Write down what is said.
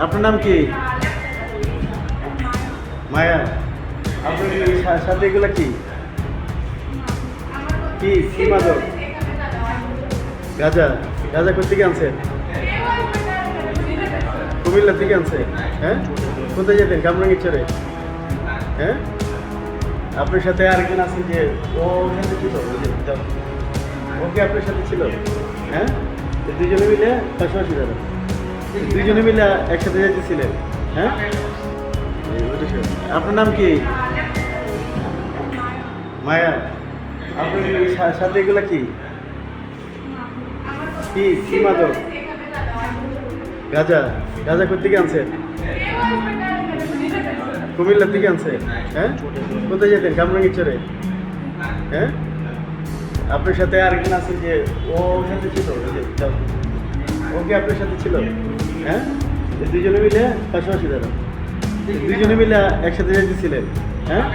আপনার নাম কি? মায়া। আপনার সাথে এগুলো কি কি কি মাদক? গাঁজা। গাঁজা কোথেকে আনছেন? কুমিল্লা থেকে আনছে। হ্যাঁ, কোথায় যেতেন? কামরাঙ্গীরচরে। হ্যাঁ, আপনার সাথে আরেকজন আছেন যে ও সাথে ছিল, ওকে আপনার সাথে ছিল। হ্যাঁ, দুজনে মিলে পাশাপাশি যাবেন, দুজনে মিলে একসাথে যেতেছিলেন। হ্যাঁ, আপনার নাম কি? মায়া। আপনার সাথে এগুলা কি কি কি মাদক? গাঁজা। গাঁজা কোথেকে আনছেন? কুমিল্লা থেকে আনছে। হ্যাঁ, কোথায় যেতেন? কামরাঙ্গীরচরে। হ্যাঁ, আপনার সাথে আরেকজন আছেন যে ও সাথে ছিল, ওকে আপনার সাথে ছিল। হ্যাঁ, দুজনে মিলে পাশাপাশি যারা, দুজনে মিলে একসাথে যেতেছিলেন। হ্যাঁ।